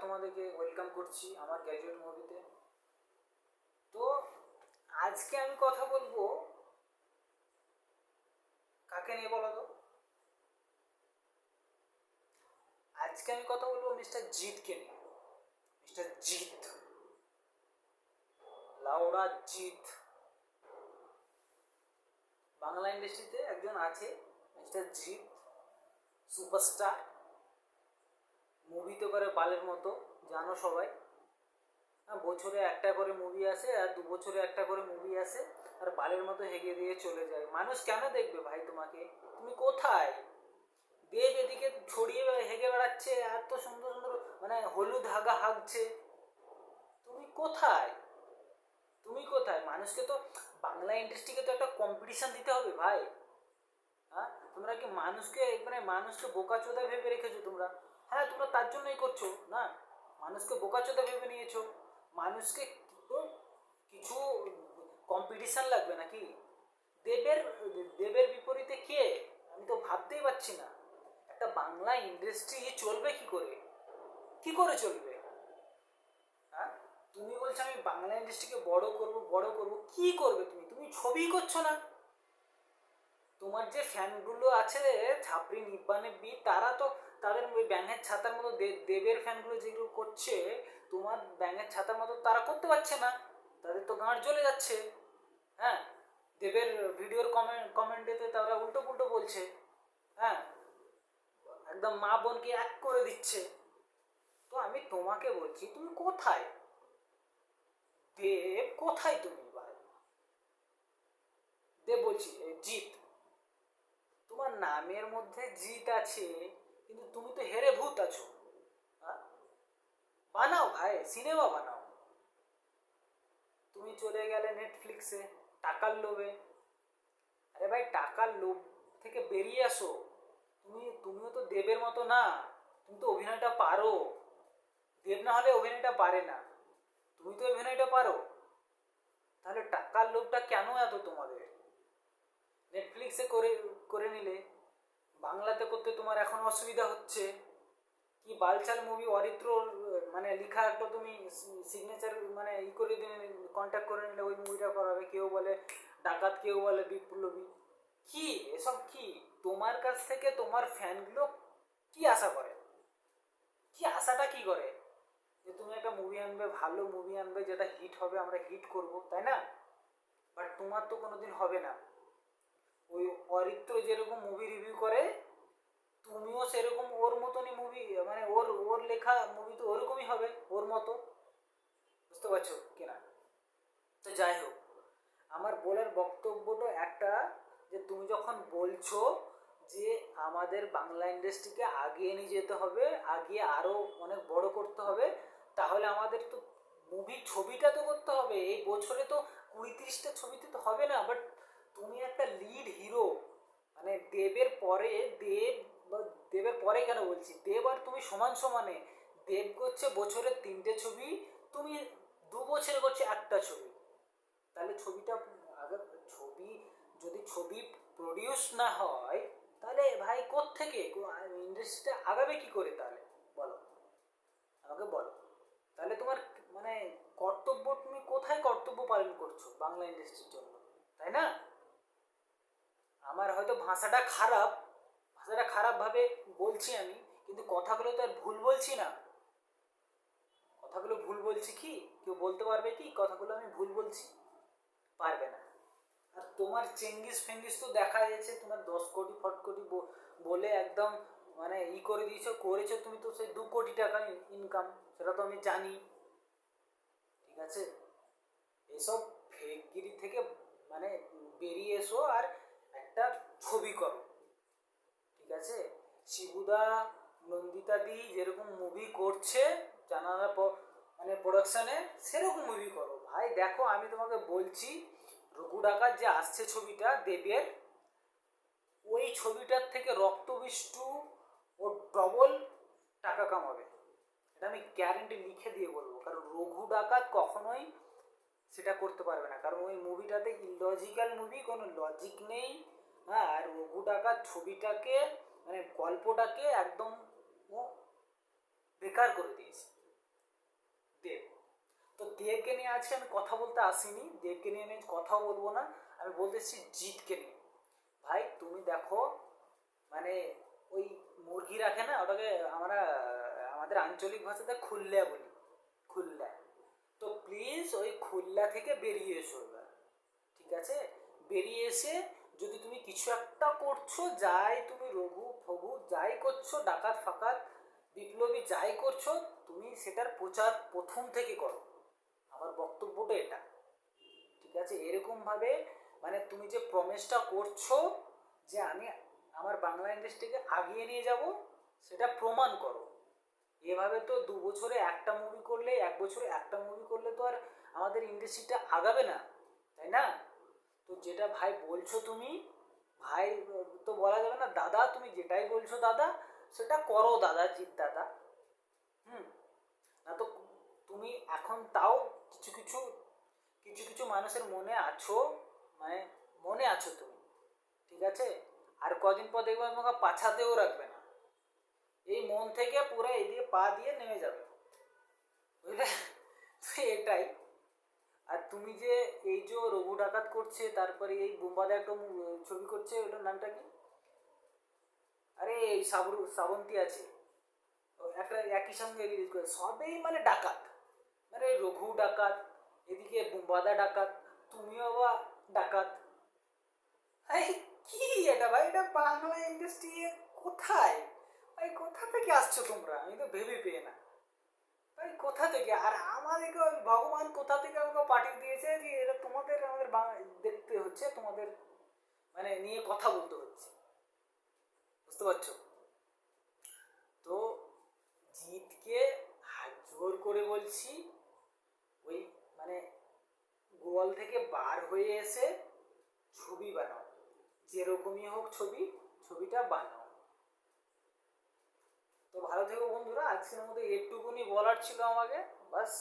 তোমাদেরকে ওয়েলকাম করছি আমার গ্র্যাজুয়েট মুভিতে। তো আজকে আমি কথা বলবো কাকে নিয়ে বলো তো? আজকে আমি কথা বলবো মিস্টার জিতকে নিয়ে। মিস্টার জিত, লাউড়া জিত। বাংলা ইন্ডাস্ট্রিতে একজন আছে মিস্টার জিত, সুপারস্টার। মুভি তো করে বালের মতো, জানো সবাই। বছরে একটা করে মুভি আসে আর 2 বছরে একটা করে মুভি আসে, আর বালের মতো হেগে দিয়ে চলে যায়। মানুষ কেন দেখবে ভাই তোমাকে? তুমি কোথায়? দেব এদিকে ছড়িয়ে হেগে বেড়াচ্ছে, এত সুন্দর সুন্দর মানে হলুদ হাগা হাগছে। তুমি কোথায়? তুমি কোথায়? মানুষকে তো, বাংলা ইন্ডাস্ট্রিকে তো একটা কম্পিটিশন দিতে হবে ভাই। হ্যাঁ, তোমরা কি মানুষকে বোকাচোদা ভেবে রেখেছো তোমরা? হ্যাঁ, তোমরা তার জন্যই করছো না, মানুষকে বোকাচোদা ভেবে নিয়েছো। মানুষকে তো কিছু কম্পিটিশন লাগবে নাকি? দেবের দেবের বিপরীতে কে? আমি তো ভাবতেই পারছি না। একটা বাংলা ইন্ডাস্ট্রি চলবে কি করে? কি করে চলবে? হ্যাঁ, তুমি বলছো আমি বাংলা ইন্ডাস্ট্রিকে বড় করব বড় করব, কি করবে তুমি? তুমি ছবি করছো না। তোমার যে ফ্যানগুলো আছে ছাপড়ি নিব্বানে বি, তারা তো তাদের ওই ব্যাঙের ছাতার মতো দেবের ফ্যানগুলো যেগুলো করছে, তোমার ব্যাঙের ছাতার মতো তারা করতে পারছে না। তাদের তো গাঁট জ্বলে যাচ্ছে। হ্যাঁ, দেবের ভিডিওর কমেন্টেতে তারা উল্টো পুল্টো বলছে। হ্যাঁ, একদম মা বোনকে এক করে দিচ্ছে। তো আমি তোমাকে বলছি, তুমি কোথায়? দেব কোথায় তুমি ভাই? দেব বলছি জিৎ, তোমার নামের মধ্যে জিত আছে, কিন্তু তুমি তো হেরে ভূত আছো। হ্যাঁ, বানাও ভাই, সিনেমা বানাও। তুমি চলে গেলে নেটফ্লিক্সে টাকার লোভে। আরে ভাই, টাকার লোভ থেকে বেরিয়ে আসো। তুমিও তো দেবের মতো না। তুমি তো অভিনয়টা পারো। দেব না হলে অভিনয়টা পারে না, তুমি তো অভিনয়টা পারো। তাহলে টাকার লোভটা কেন এত তোমাদের? নেটফ্লিক্সে করে করে নিলে, বাংলাতে করতে তোমার এখন অসুবিধা হচ্ছে। কি বালচাল মুভি, অরিত্র মানে লেখা একটা তুমি সিগনেচার মানে করে দিলে, কন্ট্যাক্ট করে নিলে ওই মুভিটা করাবে। কেউ বলে ডাকাত, কেউ বলে বিপ্লবী। কি এসব? কি তোমার কাছ থেকে তোমার ফ্যানগুলো কি আশা করে? কি আশাটা কি করে? যে তুমি একটা মুভি আনবে, ভালো মুভি আনবে, যেটা হিট হবে, আমরা হিট করব, তাই না? বাট তোমার তো কোনোদিন হবে না। ওই অরিত্র যেরকম মুভি রিভিউ করে, তুমিও সেরকম ওর মতনই মুভি, মানে ওর ওর লেখা মুভি তো ওরকমই হবে, ওর মতো। বুঝতে পারছো কিনা? তো যাই হোক, আমার বলার বক্তব্যটা একটা, যে তুমি যখন বলছো যে আমাদের বাংলা ইন্ডাস্ট্রিকে আগিয়ে নিয়ে যেতে হবে, আগিয়ে আরও অনেক বড় করতে হবে, তাহলে আমাদের তো মুভি ছবিটা তো করতে হবে। এই বছরে তো 20-30টা ছবিতে তো হবে না। বাট তুমি একটা লিড হিরো, মানে দেবের পরে, দেব দেবের পরে কেন বলছি, দেব আর তুমি সমান সমানে। দেব করছে বছরে 3টে ছবি, তুমি 2 বছরে করছে একটা ছবি। তাহলে ছবিটা আগে, ছবি যদি ছবি প্রডিউস না হয়, তাহলে ভাই কোত্থেকে ইন্ডাস্ট্রিটা আগাবে কি করে? তাহলে বলো, আমাকে বলো। তাহলে তোমার মানে কর্তব্য, তুমি কোথায় কর্তব্য পালন করছো বাংলা ইন্ডাস্ট্রির জন্য, তাই না? আমার হয়তো ভাষাটা খারাপ ভাবে বলছি আমি, কিন্তু কথাগুলো তো আর ভুল বলছি না। কথাগুলো ভুল বলছি কি? কেউ বলতে পারবে কি কথাগুলো আমি ভুল বলছি? পারবে না। আর তোমার চেঙ্গিস ফেঙ্গিস তো দেখা যাচ্ছে, তোমার 10 কোটি ফট কোটি বলে একদম মানে করে দিয়েছো, করেছো তুমি তো সেই 2 কোটি টাকা ইনকাম, সেটা তো আমি জানি। ঠিক আছে, এসব ফেকগিরি থেকে মানে বেরিয়ে এসো, আর একটা ছবি করো। ঠিক আছে, শিবুদা, নন্দিতা দি যেরকম মুভি করছে, জানালা মানে প্রোডাকশানে, সেরকম মুভি করো ভাই। দেখো, আমি তোমাকে বলছি, রঘু ডাকাত যে আসছে ছবিটা দেবের, ওই ছবিটার থেকে রক্তবিষ্টু ও ডবল টাকা কামাবে। এটা আমি গ্যারেন্টি লিখে দিয়ে বলবো, কারণ রঘু ডাকাত কখনোই সেটা করতে পারবে না, কারণ ওই মুভিটাতে ইলজিক্যাল মুভি, কোনো লজিক নেই। হ্যাঁ, আর রঘু ডাকাত ছবিটাকে মানে গল্পটাকে একদম ও বেকার করে দিয়েছে। দেবকে নিয়ে আজকে আমি কথা বলতে আসিনি, দেবকে নিয়ে আমি কথাও বলবো না, আমি বলতে এসেছি জিতকে নিয়ে। ভাই তুমি দেখো, মানে ওই মুরগি রাখে না, ওটাকে আমরা আমাদের আঞ্চলিক ভাষাতে খুল্লা বলি, খুল্লা। তো প্লিজ ওই খুল্লা থেকে বেরিয়ে এসো এবার, ঠিক আছে? বেরিয়ে এসে যদি তুমি কিছু একটা করছো, যাই তুমি রঘু ফঘু যাই করছো, ডাকাত ফাকাত বিপ্লবী যাই করছো, তুমি সেটার প্রচার প্রথম থেকে করো। আমার বক্তব্যটা এটা, ঠিক আছে? এরকমভাবে মানে তুমি যে প্রমিসটা করছো যে আমি আমার বাংলা ইন্ডাস্ট্রিকে আগিয়ে নিয়ে যাব, সেটা প্রমাণ করো। এভাবে তো 2 বছরে একটা মুভি করলে, 1 বছরে একটা মুভি করলে তো আর আমাদের ইন্ডাস্ট্রিটা আগাবে না, তাই না? তো যেটা ভাই বলছো তুমি, ভাই তো বলা যাবে না, দাদা তুমি যেটাই বলছো দাদা, সেটা করো দাদা, জিৎ দাদা। হুম। না তো তুমি এখন তাও কিছু কিছু কিছু কিছু মানুষের মনে আছো, মানে মনে আছো তুমি, ঠিক আছে? আর কদিন পর দেখবে তোমাকে পাছাতেও রাখবে না, এই মন থেকে পুরো এদিকে পা দিয়ে নেমে যাবে, বুঝলে? তো এটাই। আর তুমি যে এই যে রঘু ডাকাত করছে, তারপরে এই বোম্বাদা একটা ছবি করছে, ওটার নামটা কি? আরে এই শ্রাবন্তী আছে, ও একটা একই সঙ্গে রিলিজ করে, সবেই মানে ডাকাত, মানে রঘু ডাকাত, এদিকে বোম্বাদা ডাকাত, তুমিও বা ডাকাত। এই কি এটা ভাই, এটা বাংলা ইন্ডাস্ট্রি কোথায়? ভাই কোথা থেকে আসছো তোমরা, আমি তো ভেবে পেয়ে না। ভাই কোথা থেকে, আর আমাদেরকে ওই ভগবান কোথা থেকে আমাকে পাঠিয়ে দিয়েছে যে এটা তোমাদের আমাদের দেখতে হচ্ছে, তোমাদের মানে নিয়ে কথা বলতে হচ্ছে, বুঝতে পারছো? তো জিতকে হাত জোর করে বলছি, ওই মানে গোয়াল থেকে বার হয়ে এসে ছবি বানাও, যেরকমই হোক ছবিটা বানাও। তো ভালো থেকো বন্ধুরা, আজকের মতো এটুকুনি বলার ছিল আমাকে, বাস।